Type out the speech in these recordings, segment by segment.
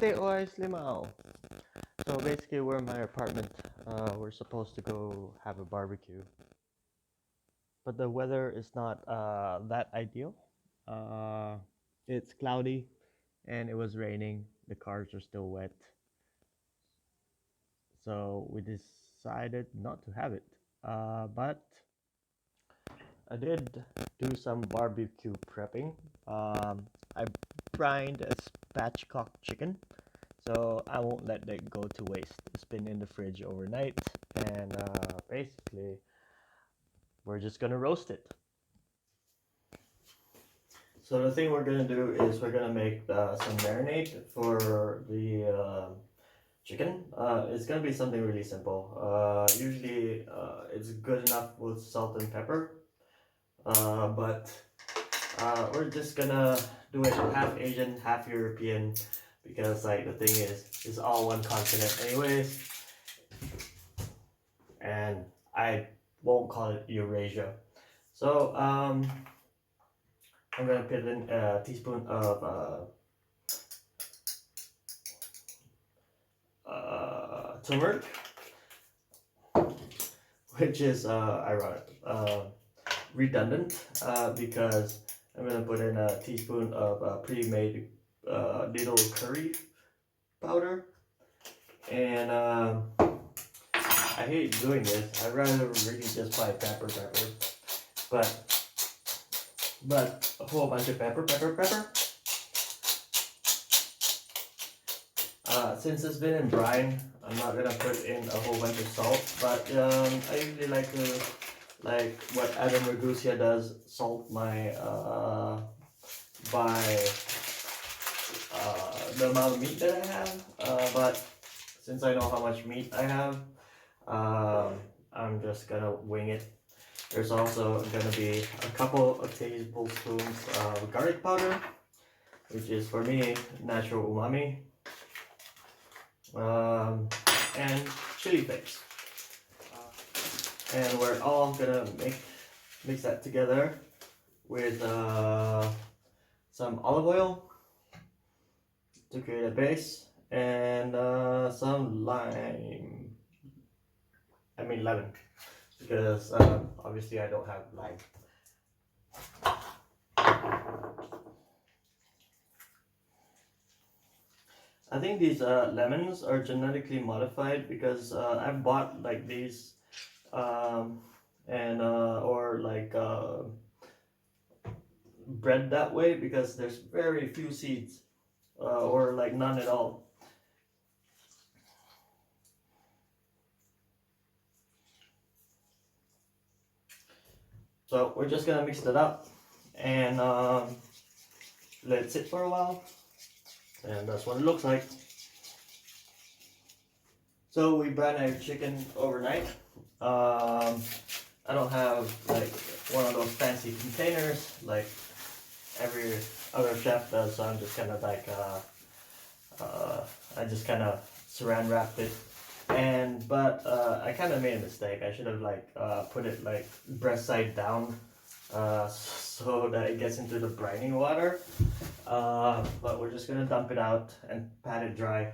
limau. So basically, we're in my apartment. We're supposed to go have a barbecue, but the weather is not that ideal. Uh, it's cloudy and it was raining. The cars are still wet, so we decided not to have it. But I did do some barbecue prepping. I brined a spatchcock chicken, so I won't let that go to waste. It's been in the fridge overnight, and basically, we're just gonna roast it. So the thing we're gonna do is we're gonna make some marinade for the chicken. It's gonna be something really simple. Usually, it's good enough with salt and pepper, but we're just gonna do it half Asian, half European, because like the thing is, it's all one continent anyways, and I won't call it Eurasia. So I'm gonna put in a teaspoon of turmeric, which is ironic, redundant, because I'm gonna put in a teaspoon of pre-made little curry powder, and I hate doing this. I'd rather really just buy pepper, but a whole bunch of pepper. Since it's been in brine, I'm not gonna put in a whole bunch of salt, but I usually like to, like what Adam Ragusia does, salt my by the amount of meat that I have. But since I know how much meat I have, I'm just gonna wing it. There's also gonna be a couple of tablespoons of garlic powder, which is for me natural umami. And chili flakes, and we're all gonna mix that together with some olive oil to create a base, and some lemon, because obviously I don't have lime. I think these lemons are genetically modified, because I've bought like these and or like bred that way, because there's very few seeds or like none at all. So we're just gonna mix that up and let it sit for a while, and that's what it looks like. So we brine our chicken overnight. I don't have like one of those fancy containers like every other chef does, so I'm just kind of like I just kind of saran wrapped it, but I kind of made a mistake. I should have like put it like breast side down, so that it gets into the brining water. But we're just gonna dump it out and pat it dry.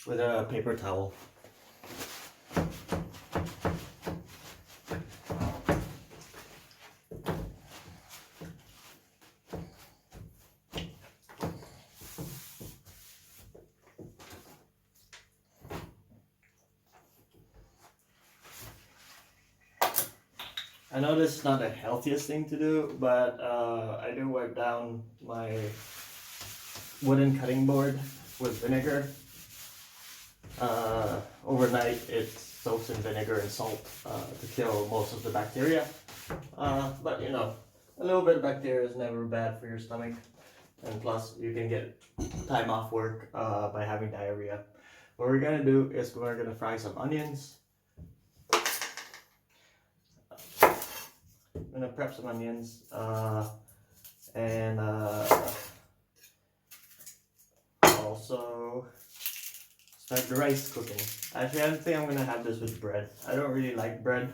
With a paper towel. I know this is not the healthiest thing to do, but I do wipe down my wooden cutting board with vinegar. Overnight it soaks in vinegar and salt to kill most of the bacteria. But you know, a little bit of bacteria is never bad for your stomach. And plus, you can get time off work by having diarrhea. What we're gonna do is we're gonna fry some onions. I'm gonna prep some onions and also start the rice cooking. Actually, I think I'm gonna have this with bread. I don't really like bread,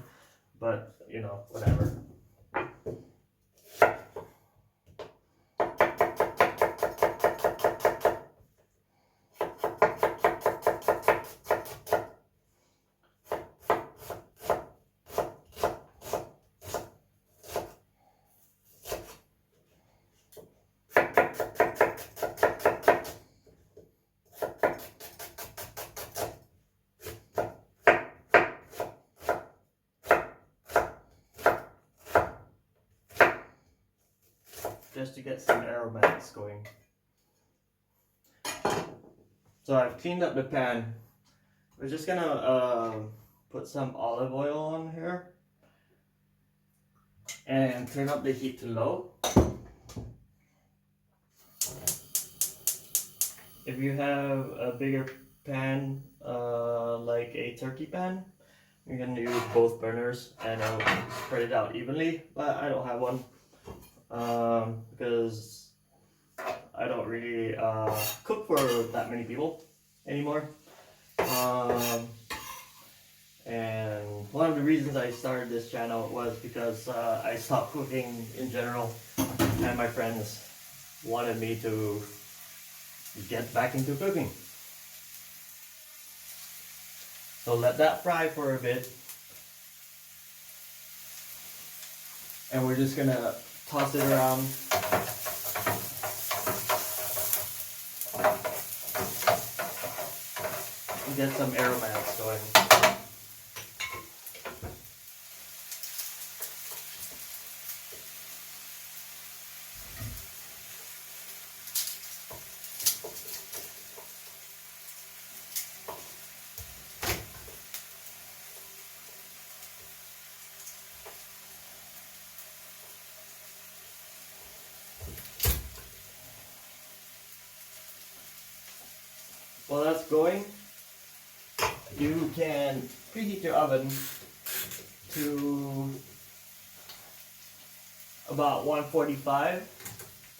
but you know, whatever. Just to get some aromatics going. So I've cleaned up the pan. We're just gonna put some olive oil on here and turn up the heat to low. If you have a bigger pan, like a turkey pan, you're gonna use both burners and spread it out evenly, but I don't have one because I don't really cook for that many people anymore. And one of the reasons I started this channel was because I stopped cooking in general, and my friends wanted me to get back into cooking. So let that fry for a bit, and we're just gonna toss it around. And get some aromatics going. While that's going, you can preheat your oven to about 145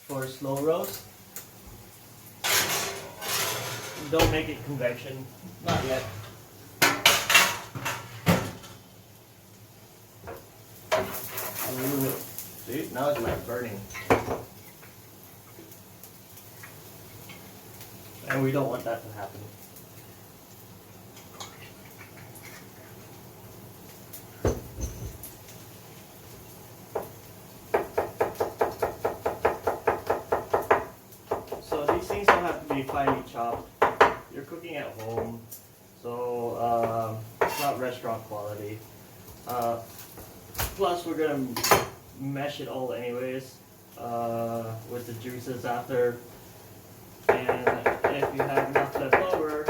for a slow roast. Don't make it convection, not yet. Ooh, see, now it's like burning. And we don't want that to happen. So these things don't have to be finely chopped. You're cooking at home, so it's not restaurant quality. Plus we're gonna mash it all anyways with the juices after. And if you have enough left over,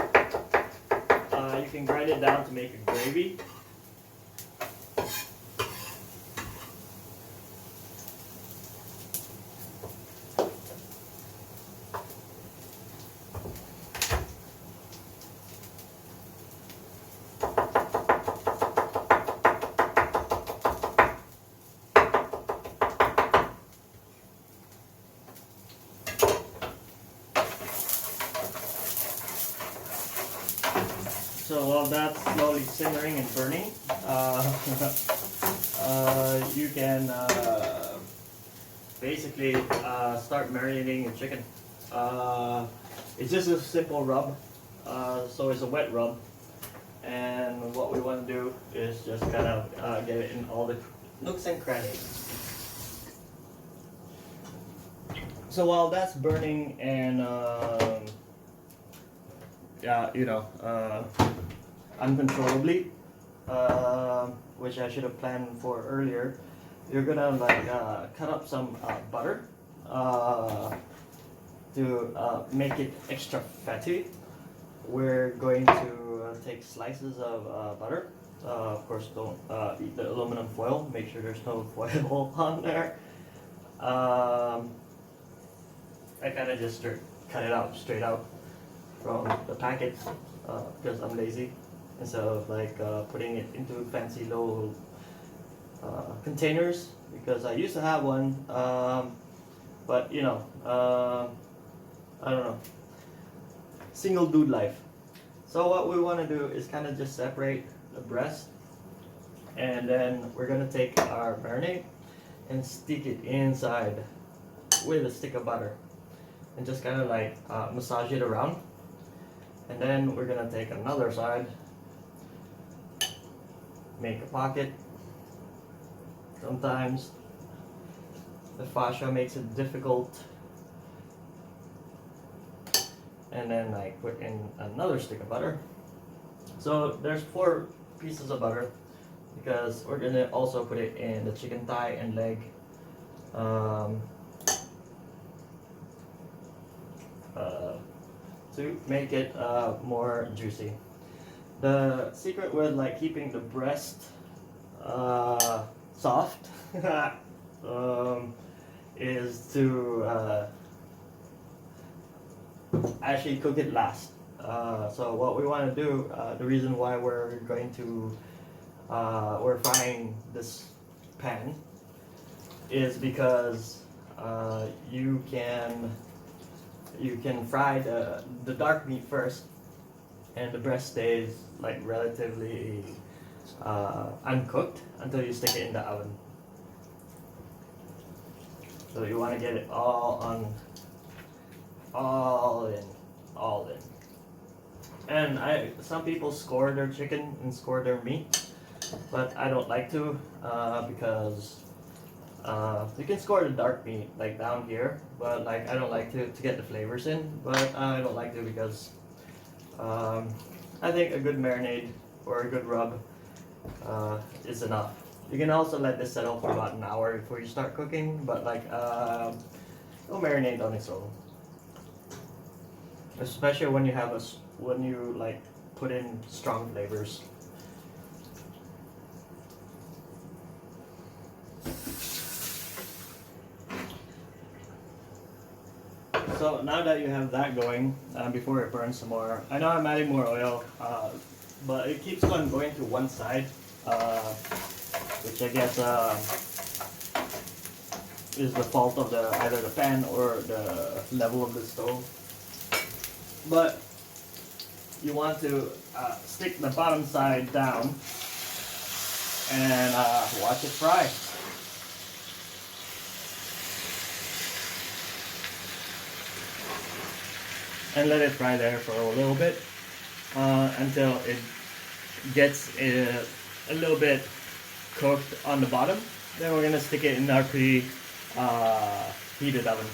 you can grind it down to make a gravy. So while that's slowly simmering and burning, you can basically start marinating your chicken. It's just a simple rub, so it's a wet rub. And what we want to do is just kind of get it in all the nooks and crannies. So while that's burning and uncontrollably, which I should have planned for earlier, you're gonna like cut up some butter to make it extra fatty. We're going to take slices of butter. Of course, don't eat the aluminum foil. Make sure there's no foil on there. I kind of just cut it out straight out from the packet because I'm lazy, instead of like putting it into fancy little containers, because I used to have one, but you know, I don't know, single dude life. So what we want to do is kind of just separate the breast And then we're gonna take our marinade and stick it inside with a stick of butter and just kind of like massage it around. And then we're gonna take another side, make a pocket. Sometimes the fascia makes it difficult. And then I put in another stick of butter. So there's 4 pieces of butter because we're gonna also put it in the chicken thigh and leg. To make it more juicy. The secret with like keeping the breast soft is to actually cook it last. So what we want to do, the reason why we're going to we're frying this pan is because you can fry the dark meat first, and the breast stays like relatively uncooked until you stick it in the oven. So you want to get it all in. And some people score their chicken and score their meat, but I don't like to because you can score the dark meat like down here, but like I don't like to get the flavors in. But I don't like to because I think a good marinade or a good rub is enough. You can also let this settle for about an hour before you start cooking, but like it'll marinate on its own. Especially when you have when you like put in strong flavors. So now that you have that going, before it burns some more, I know I'm adding more oil, but it keeps on going to one side, which I guess is the fault of either the pan or the level of the stove. But you want to stick the bottom side down and watch it fry. And let it fry there for a little bit until it gets a little bit cooked on the bottom. Then we're gonna stick it in our heated oven.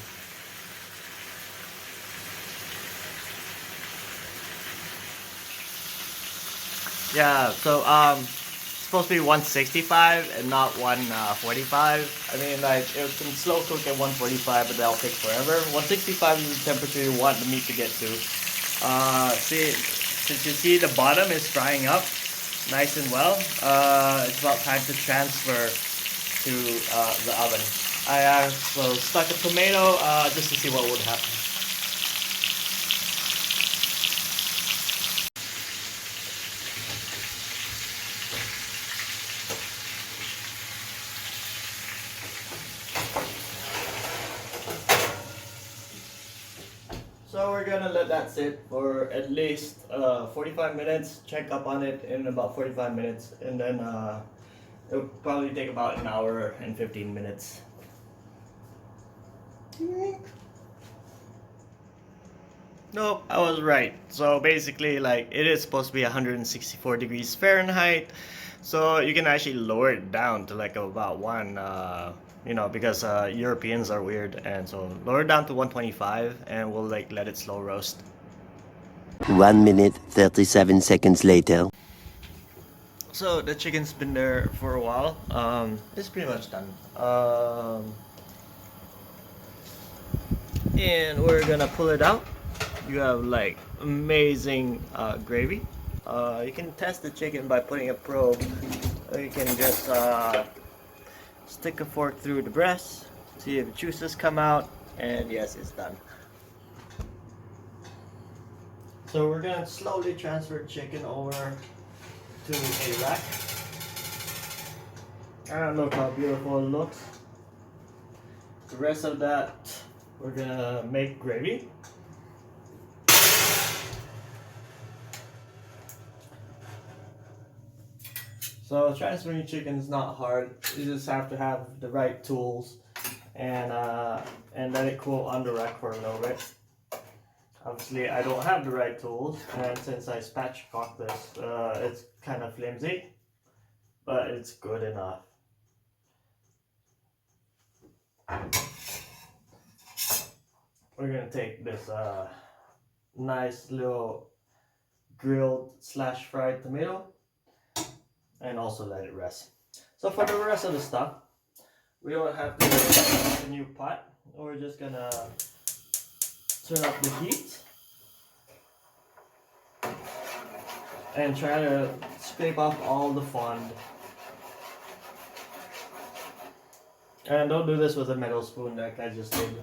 Yeah, so it's supposed to be 165 and not 145. I mean, like it can slow cook at 145, but that'll take forever. 165 is the temperature you want the meat to get to. Since you see the bottom is frying up nice and well, it's about time to transfer to the oven. I also stuck a tomato just to see what would happen. So we're gonna let that sit for at least 45 minutes, check up on it in about 45 minutes, and then it'll probably take about an hour and 15 minutes. Nope, I was right. So basically, like, it is supposed to be 164 degrees Fahrenheit, so you can actually lower it down to like about because Europeans are weird, and so lower it down to 125, and we'll like let it slow roast. 1 minute 37 seconds later. So the chicken's been there for a while. It's pretty much done. And we're gonna pull it out. You have like amazing gravy. You can test the chicken by putting a probe. Or you can just stick a fork through the breast, see if the juices come out, and yes, it's done. So we're gonna slowly transfer chicken over to a rack. And look how beautiful it looks. The rest of that, we're gonna make gravy. So transferring chicken is not hard. You just have to have the right tools and let it cool on the rack for a little bit. Obviously, I don't have the right tools, and since I spatchcocked this, it's kind of flimsy, but it's good enough. We're gonna take this nice little grilled slash fried tomato and also let it rest. So for the rest of the stuff, we don't have to make a new pot. We're just gonna turn up the heat and try to scrape off all the fond. And don't do this with a metal spoon like I just did.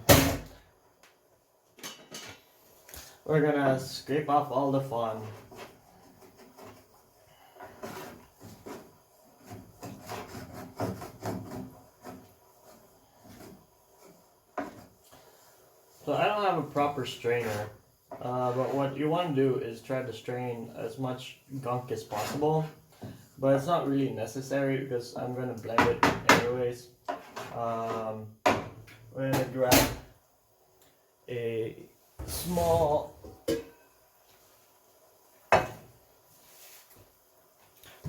We're gonna scrape off all the fond. So I don't have a proper strainer, but what you want to do is try to strain as much gunk as possible. But it's not really necessary because I'm going to blend it anyways. We're going to grab a small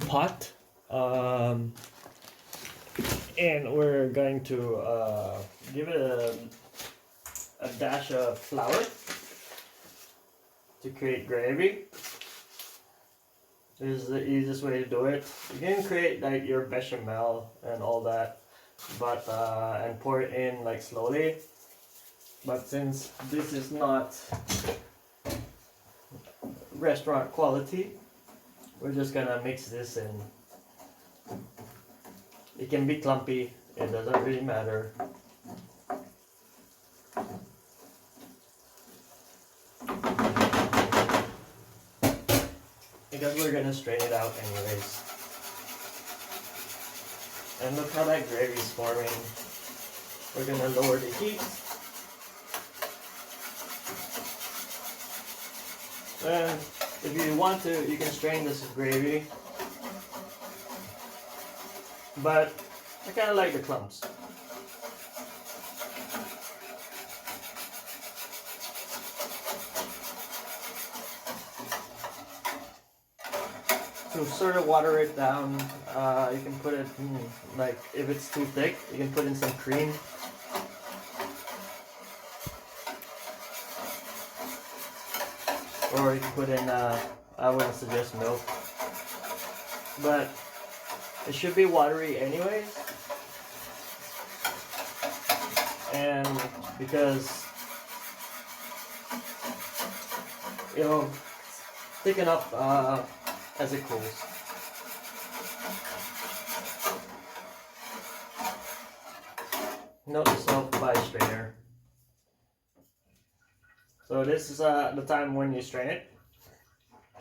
pot and we're going to give it a dash of flour to create gravy. This is the easiest way to do it. You can create like your bechamel and all that, but and pour it in like slowly. But since this is not restaurant quality, we're just gonna mix this in. It can be clumpy, it doesn't really matter. Because we're gonna strain it out anyways. And look how that gravy is forming. We're gonna lower the heat. And if you want to, you can strain this gravy. But I kinda like the clumps. To sort of water it down, you can put it in, like if it's too thick, you can put in some cream. Or you can put in, I wouldn't suggest milk. But it should be watery anyways. And because it'll thicken up as it cools. Note to self, buy a strainer. So this is the time when you strain it,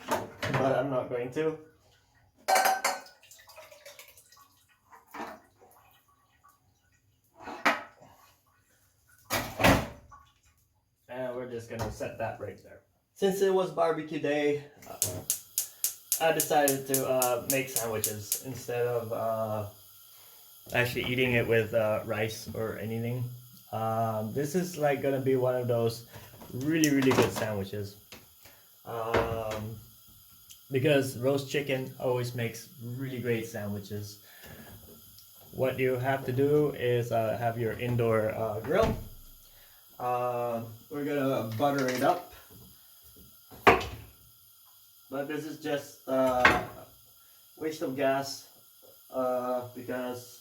but I'm not going to. And we're just gonna set that right there. Since it was barbecue day, I decided to make sandwiches instead of actually eating it with rice or anything. This is like gonna be one of those really good sandwiches, because roast chicken always makes really great sandwiches. What you have to do is have your indoor grill. We're gonna butter it up. But this is just waste of gas because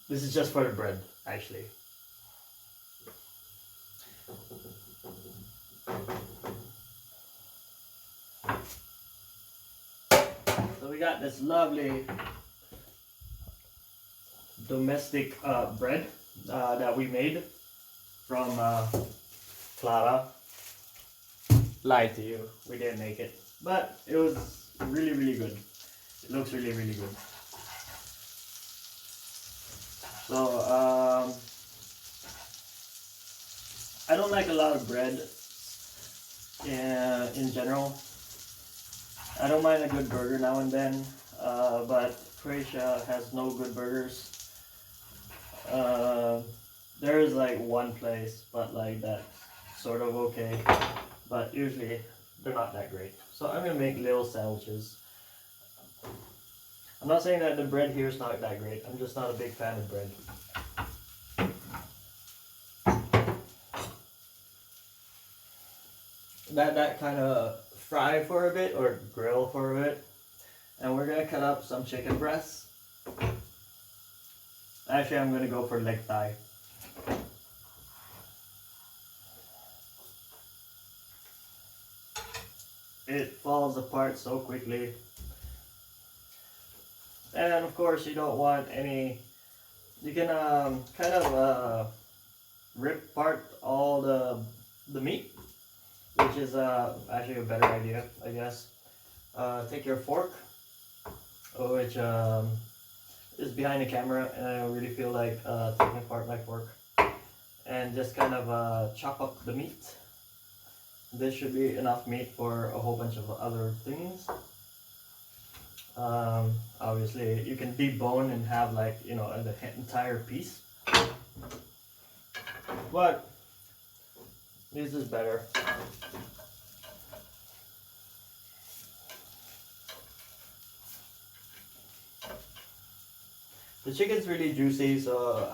this is just for the bread, actually. So we got this lovely domestic bread that we made from Clara. Lied to you, we didn't make it, but it was really good. It looks really good. So I don't like a lot of bread in general. I don't mind a good burger now and then, but Croatia has no good burgers. There is like one place, but like that sort of okay, but usually they're not that great. So I'm gonna make little sandwiches. I'm not saying that the bread here is not that great. I'm just not a big fan of bread. That kind of fry for a bit or grill for a bit, and we're gonna cut up some chicken breasts. Actually, I'm gonna go for leg thigh. It falls apart so quickly. And of course, you don't want any. You can kind of rip apart all the meat, which is actually a better idea, I guess. Take your fork, which is behind the camera, and I really feel like taking apart my fork, and just kind of chop up the meat. This should be enough meat for a whole bunch of other things. Obviously, you can debone and have like, you know, the entire piece, but this is better. The chicken's really juicy, so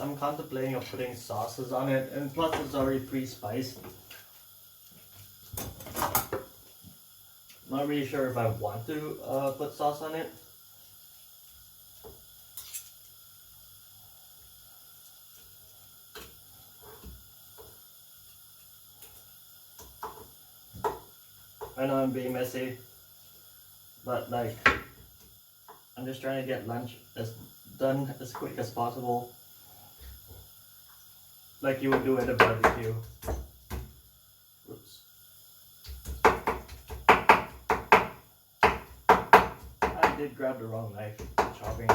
I'm contemplating of putting sauces on it, and plus it's already pre-spiced. Not really sure if I want to put sauce on it. I know I'm being messy, but like, I'm just trying to get lunch done as quick as possible, like you would do at a barbecue. Oops. I did grab the wrong knife for chopping.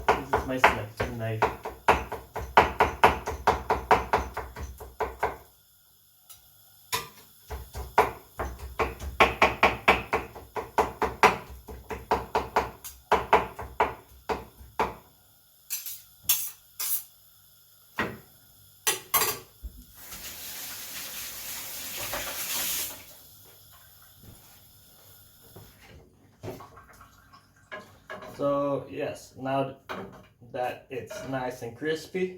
This is my selection knife. So yes, now that it's nice and crispy,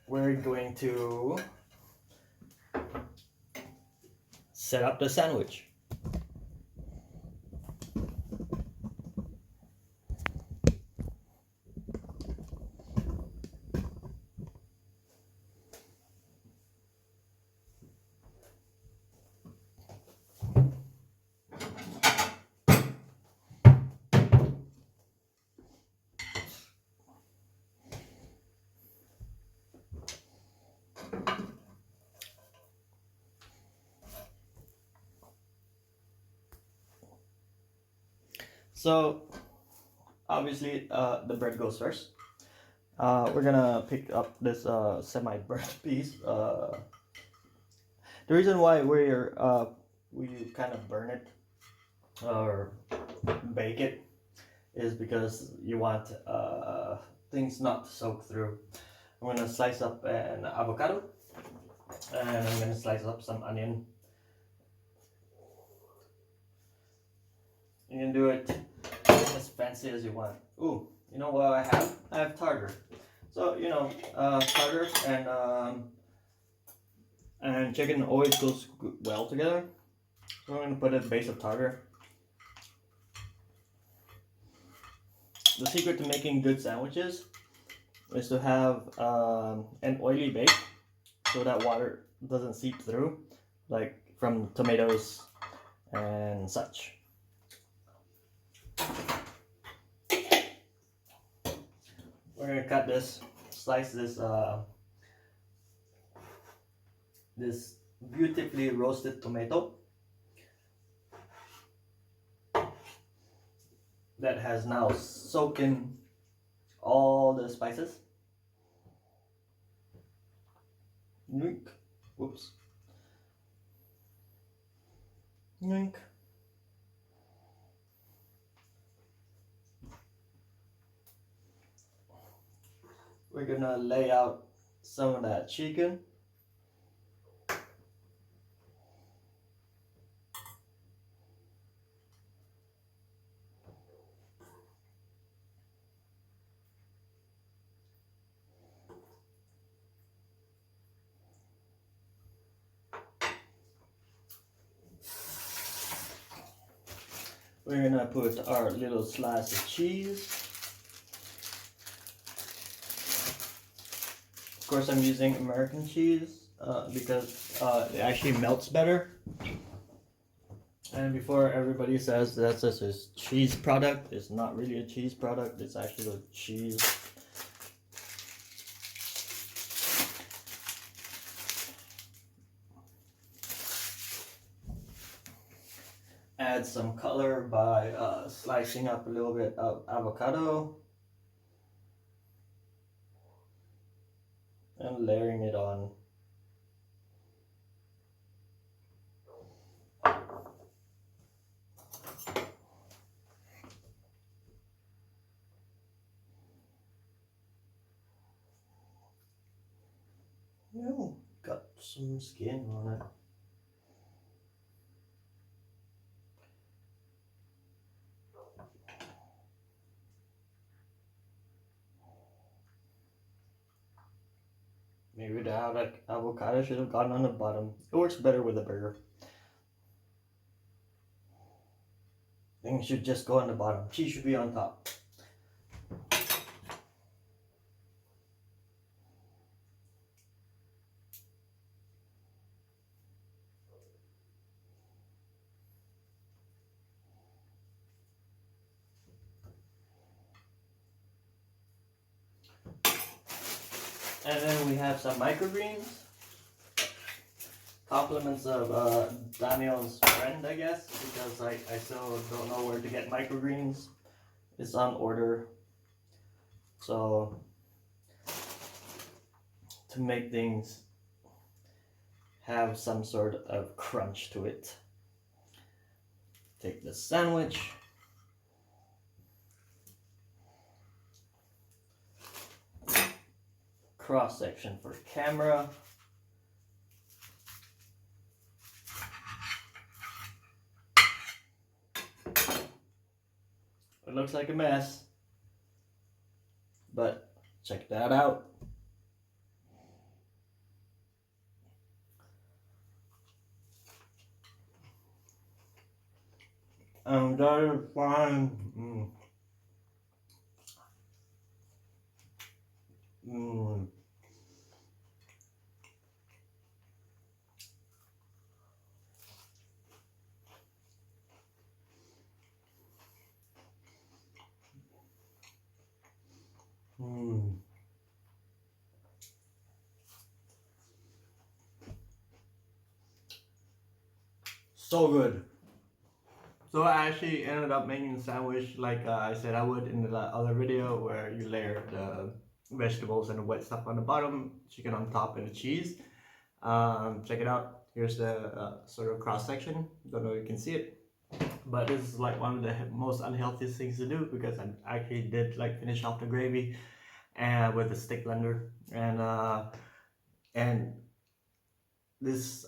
we're going to set up the sandwich. So obviously the bread goes first. We're gonna pick up this semi-burnt piece. The reason why we kind of burn it or bake it is because you want things not to soak through. I'm gonna slice up an avocado, and I'm gonna slice up some onion. You can do it as fancy as you want. Ooh, you know what I have? I have tartar. So you know, tartar and chicken always goes well together. So I'm gonna put a base of tartar. The secret to making good sandwiches is to have an oily bake, so that water doesn't seep through, like from tomatoes and such. We're gonna cut this, slice this beautifully roasted tomato that has now soaked in all the spices. Whoops. Yoink. We're gonna lay out some of that chicken. We're gonna put our little slice of cheese. Of course, I'm using American cheese because it actually melts better. And before everybody says that's just a cheese product, it's not really a cheese product, it's actually a cheese. Add some color by slicing up a little bit of avocado and layering it on. Oh, got some skin on it. Maybe the avocado should have gone on the bottom. It works better with a burger. Things should just go on the bottom. Cheese should be on top. And then we have some microgreens. Compliments of Daniel's friend, I guess, because I still don't know where to get microgreens. It's on order. So, to make things have some sort of crunch to it. Take the sandwich. Cross section for camera. It looks like a mess, but check that out. That is fine. So good. So I actually ended up making a sandwich like I said I would in the other video, where you layer the vegetables and the wet stuff on the bottom, chicken on top, and the cheese. Check it out. Here's the sort of cross section. Don't know if you can see it, but this is like one of the most unhealthiest things to do, because I actually did like finish off the gravy and with a stick blender, and this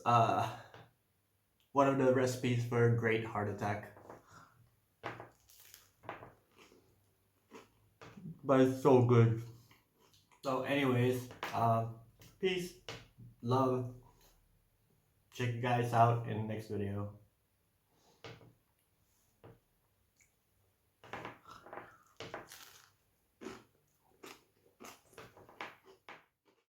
one of the recipes for a great heart attack. But it's so good. So anyways, peace, love. Check you guys out in the next video.